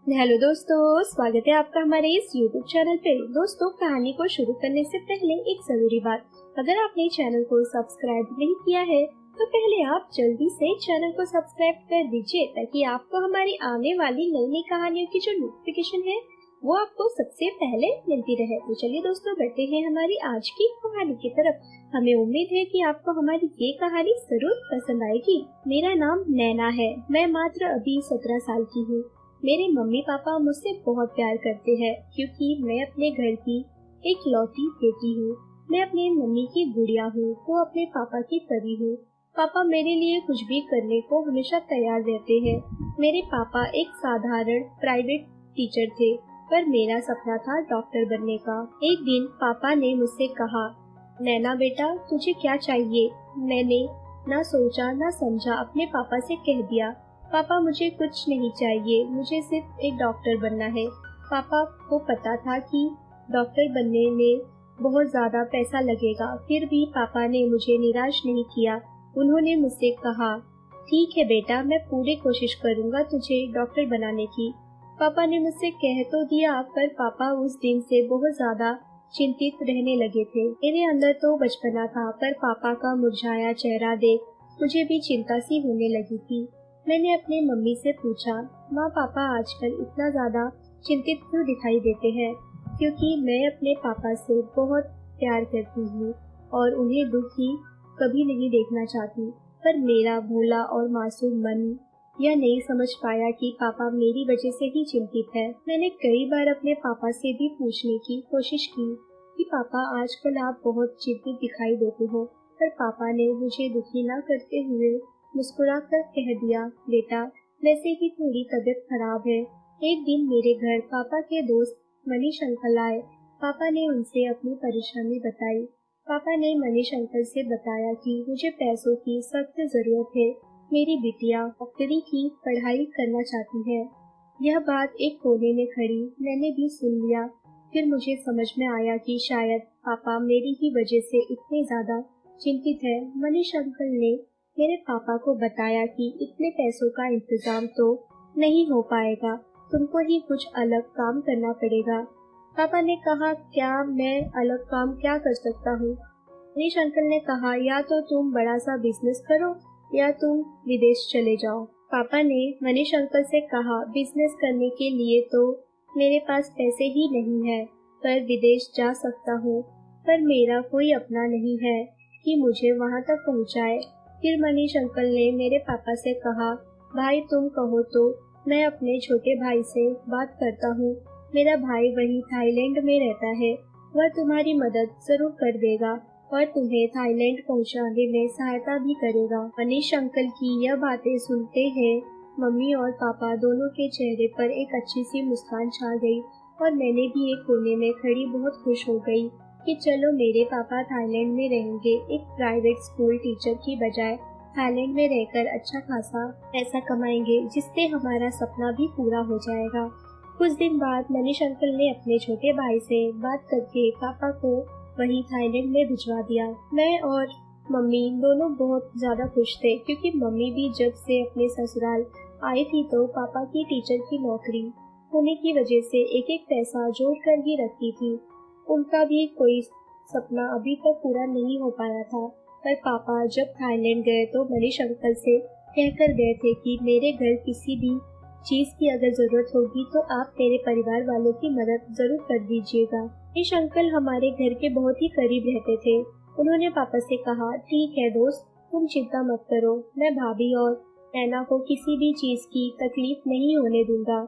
Hello दोस्तों, स्वागत है आपका हमारे इस YouTube चैनल पे। दोस्तों, कहानी को शुरू करने से पहले एक जरूरी बात, अगर आपने चैनल को सब्सक्राइब नहीं किया है तो पहले आप जल्दी से चैनल को सब्सक्राइब कर दीजिए ताकि आपको हमारी आने वाली नई नई कहानियों की जो नोटिफिकेशन है वो आपको सबसे पहले मिलती रहे। तो चलिए दोस्तों, बढ़ते हैं हमारी आज की कहानी की तरफ। हमें उम्मीद है कि आपको हमारी ये कहानी जरूर पसंद आएगी। मेरा नाम नैना है। मैं मात्र अभी 17 साल की हूँ। मेरे मम्मी पापा मुझसे बहुत प्यार करते हैं क्योंकि मैं अपने घर की एक लौती बेटी हूँ। मैं अपने मम्मी की गुड़िया हूँ, वो अपने पापा की परी हूँ। पापा मेरे लिए कुछ भी करने को हमेशा तैयार रहते हैं। मेरे पापा एक साधारण प्राइवेट टीचर थे, पर मेरा सपना था डॉक्टर बनने का। एक दिन पापा ने मुझसे कहा, नैना बेटा, तुझे क्या चाहिए? मैंने ना सोचा ना समझा अपने पापा से कह दिया, पापा मुझे कुछ नहीं चाहिए, मुझे सिर्फ एक डॉक्टर बनना है। पापा को पता था कि डॉक्टर बनने में बहुत ज्यादा पैसा लगेगा, फिर भी पापा ने मुझे निराश नहीं किया। उन्होंने मुझसे कहा, ठीक है बेटा, मैं पूरी कोशिश करूंगा तुझे डॉक्टर बनाने की। पापा ने मुझसे कह तो दिया, पर पापा उस दिन से बहुत ज्यादा चिंतित रहने लगे थे। मेरे अंदर तो बचपना था, पर पापा का मुरझाया चेहरा देख मुझे भी चिंता सी होने लगी थी। मैंने अपनी मम्मी से पूछा, माँ पापा आजकल इतना ज्यादा चिंतित क्यों दिखाई देते हैं? क्योंकि मैं अपने पापा से बहुत प्यार करती हूँ और उन्हें दुखी कभी नहीं देखना चाहती। पर मेरा भोला और मासूम मन यह नहीं समझ पाया कि पापा मेरी वजह से ही चिंतित है। मैंने कई बार अपने पापा से भी पूछने की कोशिश की कि पापा आजकल आप बहुत चिंतित दिखाई देते हो, पर पापा ने मुझे दुखी न करते हुए मुस्कुराकर कह दिया, बेटा वैसे भी थोड़ी तबीयत खराब है। एक दिन मेरे घर पापा के दोस्त मनीष अंकल आए। पापा ने उनसे अपनी परेशानी बताई। पापा ने मनीष अंकल से बताया कि मुझे पैसों की सख्त जरूरत है। मेरी बिटिया डॉक्टरी की पढ़ाई करना चाहती है। यह बात एक कोने में खड़ी मैंने भी सुन लिया। फिर मुझे समझ में आया कि शायद पापा मेरी ही वजह से इतने ज्यादा चिंतित है। मनीष अंकल ने मेरे पापा को बताया कि इतने पैसों का इंतजाम तो नहीं हो पाएगा, तुमको ही कुछ अलग काम करना पड़ेगा। पापा ने कहा, क्या मैं अलग काम क्या कर सकता हूँ? मनीष अंकल ने कहा, या तो तुम बड़ा सा बिजनेस करो या तुम विदेश चले जाओ। पापा ने मनीष अंकल से कहा, बिजनेस करने के लिए तो मेरे पास पैसे ही नहीं है, पर विदेश जा सकता हूँ, पर मेरा कोई अपना नहीं है कि मुझे वहाँ तक पहुँचाए। फिर मनीष अंकल ने मेरे पापा से कहा, भाई तुम कहो तो मैं अपने छोटे भाई से बात करता हूँ। मेरा भाई वही थाईलैंड में रहता है, वह तुम्हारी मदद जरूर कर देगा और तुम्हें थाईलैंड पहुँचाने में सहायता भी करेगा। मनीष अंकल की यह बातें सुनते हैं मम्मी और पापा दोनों के चेहरे पर एक अच्छी सी मुस्कान छा गई और मैंने भी एक कोने में खड़ी बहुत खुश हो गई कि चलो मेरे पापा थाईलैंड में रहेंगे, एक प्राइवेट स्कूल टीचर की बजाय थाईलैंड में रहकर अच्छा खासा पैसा कमाएंगे, जिससे हमारा सपना भी पूरा हो जाएगा। कुछ दिन बाद मनीष अंकल ने अपने छोटे भाई से बात करके पापा को वहीं थाईलैंड में भिजवा दिया। मैं और मम्मी दोनों बहुत ज्यादा खुश थे क्योंकि मम्मी भी जब से अपने ससुराल आई थी तो पापा की टीचर की नौकरी होने की वजह से एक एक पैसा जोड़ कर ही रखती थी। उनका भी कोई सपना अभी तक पूरा नहीं हो पाया था, पर पापा जब थाईलैंड गए तो मनीष अंकल से कहकर गए थे कि मेरे घर किसी भी चीज की अगर जरूरत होगी तो आप मेरे परिवार वालों की मदद जरूर कर दीजिएगा। मनीष अंकल हमारे घर के बहुत ही करीब रहते थे। उन्होंने पापा से कहा, ठीक है दोस्त, तुम चिंता मत करो, मैं भाभी और नैना को किसी भी चीज की तकलीफ नहीं होने दूंगा।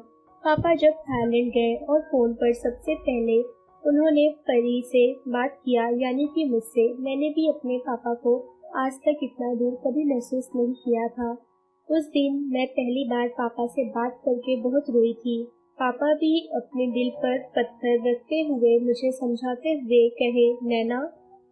पापा जब थाईलैंड गए और फोन पर सबसे पहले उन्होंने परी से बात किया, यानी कि मुझसे। मैंने भी अपने पापा को आज तक इतना दूर कभी महसूस नहीं किया था। उस दिन मैं पहली बार पापा से बात करके बहुत रोई थी। पापा भी अपने दिल पर पत्थर रखते हुए मुझे समझाते हुए कहे, नैना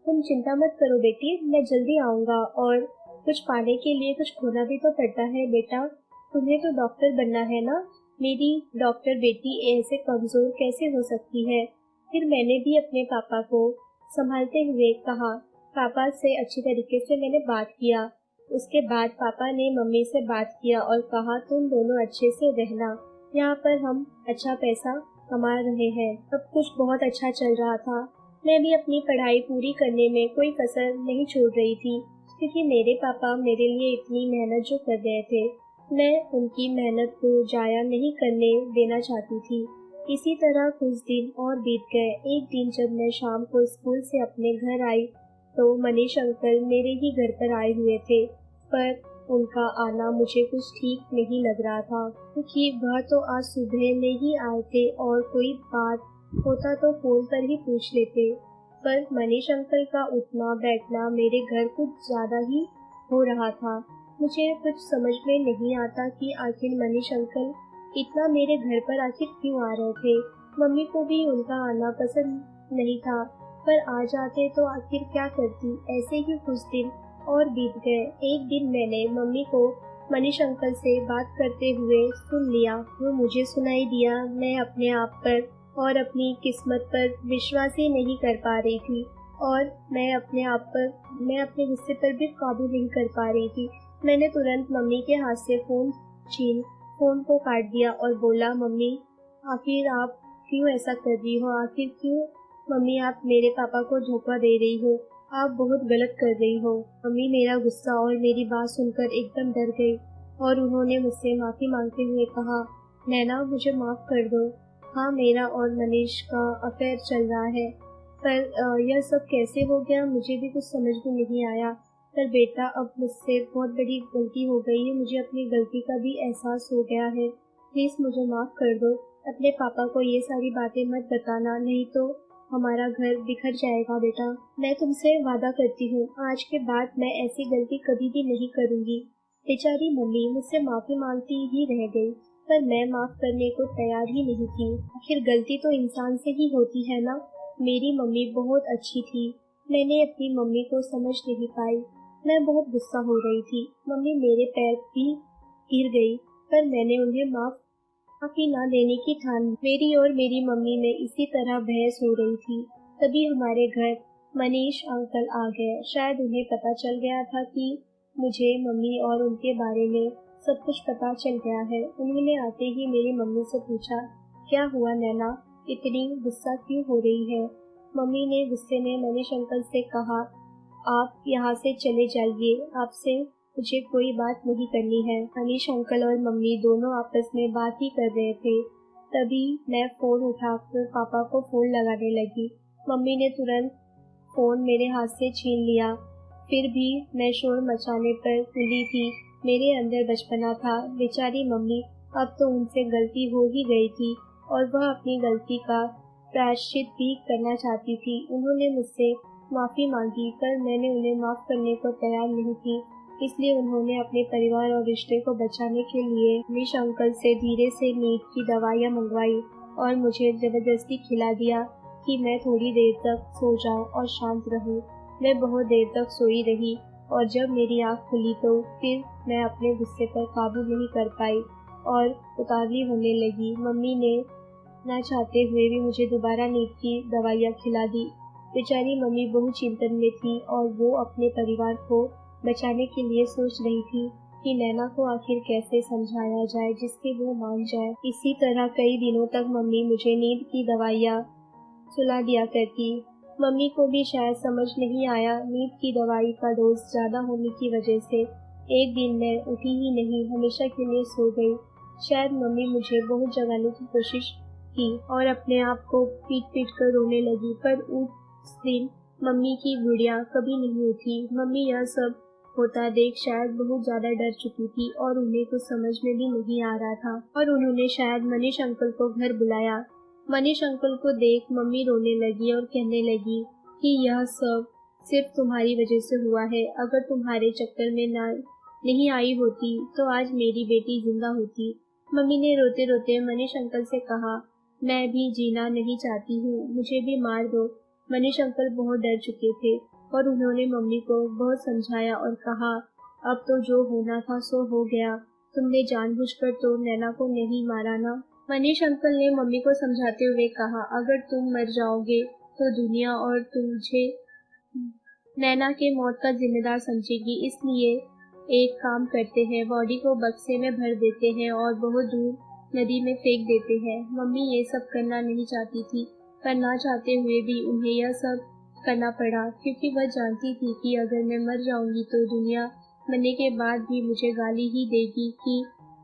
तुम चिंता मत करो बेटी, मैं जल्दी आऊँगा और कुछ पाने के लिए कुछ खोना भी तो पड़ता है बेटा, तुम्हें तो डॉक्टर बनना है ना। मेरी डॉक्टर बेटी ऐसे कमजोर कैसे हो सकती है? फिर मैंने भी अपने पापा को संभालते हुए कहा, पापा से अच्छी तरीके से मैंने बात किया। उसके बाद पापा ने मम्मी से बात किया और कहा, तुम दोनों अच्छे से रहना, यहाँ पर हम अच्छा पैसा कमा रहे हैं। सब कुछ बहुत अच्छा चल रहा था। मैं भी अपनी पढ़ाई पूरी करने में कोई कसर नहीं छोड़ रही थी, क्योंकि मेरे पापा मेरे लिए इतनी मेहनत जो कर रहे थे, मैं उनकी मेहनत को जाया नहीं करने देना चाहती थी। इसी तरह कुछ दिन और बीत गए। एक दिन जब मैं शाम को स्कूल से अपने घर आई तो मनीष अंकल मेरे ही घर पर आए हुए थे, पर उनका आना मुझे कुछ ठीक नहीं लग रहा था, क्योंकि वह तो आज सुबह में ही आए थे और कोई बात होता तो फोन पर ही पूछ लेते। पर मनीष अंकल का उठना बैठना मेरे घर कुछ ज्यादा ही हो रहा था। मुझे कुछ समझ में नहीं आता कि आखिर मनीष अंकल इतना मेरे घर पर आखिर क्यों आ रहे थे। मम्मी को भी उनका आना पसंद नहीं था, पर आ जाते तो आखिर क्या करती। ऐसे ही कुछ दिन और बीत गए। एक दिन मैंने मम्मी को मनीष अंकल से बात करते हुए सुन लिया। वो मुझे सुनाई दिया। मैं अपने आप पर और अपनी किस्मत पर विश्वास ही नहीं कर पा रही थी, और मैं अपने गुस्से पर भी काबू नहीं कर पा रही थी। मैंने तुरंत मम्मी के हाथ से फोन को काट दिया और बोला, मम्मी आखिर आप क्यों ऐसा कर रही हो? आखिर क्यों मम्मी आप मेरे पापा को धोखा दे रही हो? आप बहुत गलत कर रही हो। मम्मी मेरा गुस्सा और मेरी बात सुनकर एकदम डर गई और उन्होंने मुझसे माफी मांगते हुए कहा, नैना मुझे माफ कर दो। हाँ, मेरा और मनीष का अफेयर चल रहा है, पर यह सब कैसे हो गया मुझे भी कुछ समझ में नहीं आया। पर बेटा, अब मुझसे बहुत बड़ी गलती हो गई है। मुझे अपनी गलती का भी एहसास हो गया है। प्लीज मुझे माफ कर दो। अपने पापा को ये सारी बातें मत बताना, नहीं तो हमारा घर बिखर जाएगा। बेटा, मैं तुमसे वादा करती हूँ, आज के बाद मैं ऐसी गलती कभी भी नहीं करूँगी। बेचारी मम्मी मुझसे माफी मांगती ही रह गई, पर मैं माफ करने को तैयार ही नहीं थी। आखिर गलती तो इंसान से ही होती है ना। मेरी मम्मी बहुत अच्छी थी। मैंने अपनी मम्मी को समझ नहीं पाई। मैं बहुत गुस्सा हो रही थी। मम्मी मेरे पैर भी गिर गई, पर मैंने उन्हें माफी ना देने की ठान ली। मेरी और मेरी मम्मी में इसी तरह बहस हो रही थी। तभी हमारे घर मनीष अंकल आ गए। शायद उन्हें पता चल गया था कि मुझे मम्मी और उनके बारे में सब कुछ पता चल गया है। उन्होंने आते ही मेरी मम्मी से पूछा, क्या हुआ नैना, इतनी गुस्सा क्यों हो रही है? मम्मी ने गुस्से में मनीष अंकल से कहा, आप यहाँ से चले जाइए, आपसे मुझे कोई बात नहीं करनी है। मनीष अंकल और मम्मी दोनों आपस में बात ही कर रहे थे। तभी मैं फोन उठाकर पापा को फोन लगाने लगी। मम्मी ने तुरंत फोन मेरे हाथ से छीन लिया। फिर भी मैं शोर मचाने पर तुली थी। मेरे अंदर बचपना था। बेचारी मम्मी, अब तो उनसे गलती हो ही गई थी और वह अपनी गलती का प्रायश्चित भी करना चाहती थी। उन्होंने मुझसे माफी मांगी, पर मैंने उन्हें माफ करने को तैयार नहीं थी। इसलिए उन्होंने अपने परिवार और रिश्ते को बचाने के लिए मनीष अंकल से धीरे से नींद की दवाइयाँ मंगवाई और मुझे जबरदस्ती खिला दिया कि मैं थोड़ी देर तक सो जाऊं और शांत रहूं। मैं बहुत देर तक सोई रही और जब मेरी आँख खुली तो फिर मैं अपने गुस्से पर काबू नहीं कर पाई और उतावली होने लगी। मम्मी ने ना चाहते हुए भी मुझे दोबारा नींद की दवाइयाँ खिला दी। बेचारी मम्मी बहुत चिंतन में थी और वो अपने परिवार को बचाने के लिए सोच रही थी कि नैना को आखिर कैसे समझाया जाए जिससे वो मान जाए। इसी तरह कई दिनों तक मम्मी मुझे नींद की दवाइयाँ सुला दिया करती। मम्मी को भी शायद समझ नहीं आया नींद की दवाई का डोज ज्यादा होने की वजह से। एक दिन मैं उठी ही नहीं, हमेशा के लिए सो गई। शायद मम्मी मुझे बहुत जगाने की कोशिश की और अपने आप को पीट पीट कर रोने लगी, पर उस दिन मम्मी की गुड़िया कभी नहीं उठी। मम्मी यह सब होता देख शायद बहुत ज्यादा डर चुकी थी और उन्हें कुछ समझ में भी नहीं आ रहा था और उन्होंने शायद मनीष अंकल को घर बुलाया। मनीष अंकल को देख मम्मी रोने लगी और कहने लगी कि यह सब सिर्फ तुम्हारी वजह से हुआ है। अगर तुम्हारे चक्कर में नहीं आई होती तो आज मेरी बेटी जिंदा होती। मम्मी ने रोते रोते मनीष अंकल से कहा, मैं भी जीना नहीं चाहती हूँ, मुझे भी मार दो। मनीष अंकल बहुत डर चुके थे और उन्होंने मम्मी को बहुत समझाया और कहा, अब तो जो होना था सो हो गया। तुमने जानबूझकर तो नैना को नहीं मारा ना। मनीष अंकल ने मम्मी को समझाते हुए कहा, अगर तुम मर जाओगे तो दुनिया और तुझे नैना के मौत का जिम्मेदार समझेगी। इसलिए एक काम करते हैं, बॉडी को बक्से में भर देते हैं और बहुत दूर नदी में फेंक देते हैं। मम्मी ये सब करना नहीं चाहती थी, पर ना चाहते हुए भी उन्हें यह सब करना पड़ा, क्योंकि वह जानती थी कि अगर मैं मर जाऊंगी तो दुनिया मरने के बाद भी मुझे गाली ही देगी कि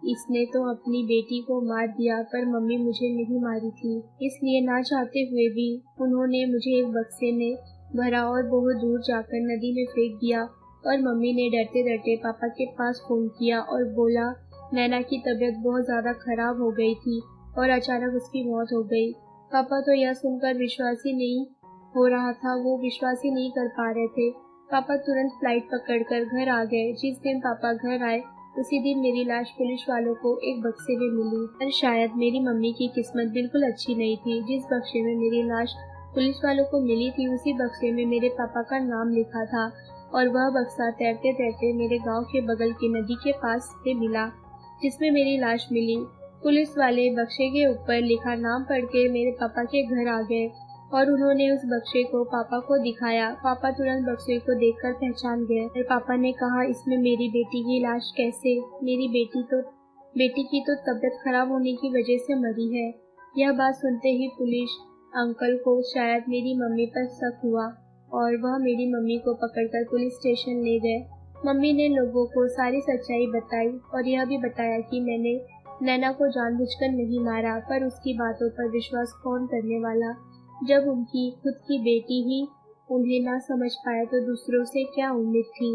इसने तो अपनी बेटी को मार दिया, पर मम्मी मुझे नहीं मारी थी। इसलिए ना चाहते हुए भी उन्होंने मुझे एक बक्से में भरा और बहुत दूर जाकर नदी में फेंक दिया। और मम्मी ने डरते डरते पापा के पास फोन किया और बोला नैना की तबीयत बहुत ज्यादा खराब हो गई थी और अचानक उसकी मौत हो गई। पापा तो यह सुनकर विश्वास ही नहीं हो रहा था, वो विश्वास ही नहीं कर पा रहे थे। पापा तुरंत फ्लाइट पकड़कर घर आ गए। जिस दिन पापा घर आए उसी दिन मेरी लाश पुलिस वालों को एक बक्से में मिली। पर शायद मेरी मम्मी की किस्मत बिल्कुल अच्छी नहीं थी। जिस बक्से में मेरी लाश पुलिस वालों को मिली थी उसी बक्से में मेरे पापा का नाम लिखा था, और वह बक्सा तैरते तैरते मेरे गांव के बगल की नदी के पास से मिला जिसमें मेरी लाश मिली। पुलिस वाले बक्से के ऊपर लिखा नाम पढ़ के मेरे पापा के घर आ गए और उन्होंने उस बक्से को पापा को दिखाया। पापा तुरंत बक्से को देखकर पहचान गए। फिर पापा ने कहा इसमें मेरी बेटी की लाश कैसे? मेरी बेटी की तो तबीयत खराब होने की वजह से मरी है। यह बात सुनते ही पुलिस अंकल को शायद मेरी मम्मी पर शक हुआ और वह मेरी मम्मी को पकड़कर पुलिस स्टेशन ले गए। मम्मी ने लोगों को सारी सच्चाई बताई और यह भी बताया कि मैंने नैना को जानबूझकर नहीं मारा, पर उसकी बातों पर विश्वास कौन करने वाला। जब उनकी खुद की बेटी ही उन्हें ना समझ पाए तो दूसरों से क्या उम्मीद थी।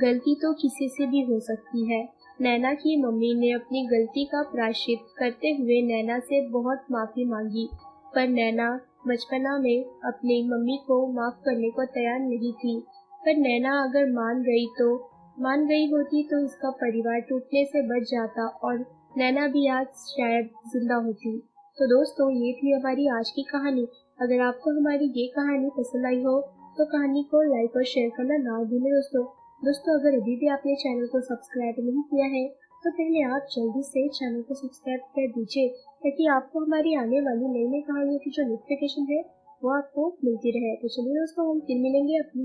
गलती तो किसी से भी हो सकती है। नैना की मम्मी ने अपनी गलती का प्रायश्चित करते हुए नैना से बहुत माफी मांगी, पर नैना बचपना में अपनी मम्मी को माफ करने को तैयार नहीं थी। पर नैना अगर मान गई होती तो उसका परिवार टूटने से बच जाता और नैना भी आज शायद जिंदा होती। तो दोस्तों ये थी हमारी आज की कहानी। अगर आपको हमारी ये कहानी पसंद आई हो तो कहानी को लाइक और शेयर करना ना भूलें दोस्तों अगर अभी भी आपने चैनल को सब्सक्राइब नहीं किया है तो पहले आप जल्दी से चैनल को सब्सक्राइब कर दीजिए, ताकि आपको हमारी आने वाली नई नई कहानियों की जो नोटिफिकेशन है वो आपको मिलती रहे। तो चलिए दोस्तों हम फिर मिलेंगे अपनी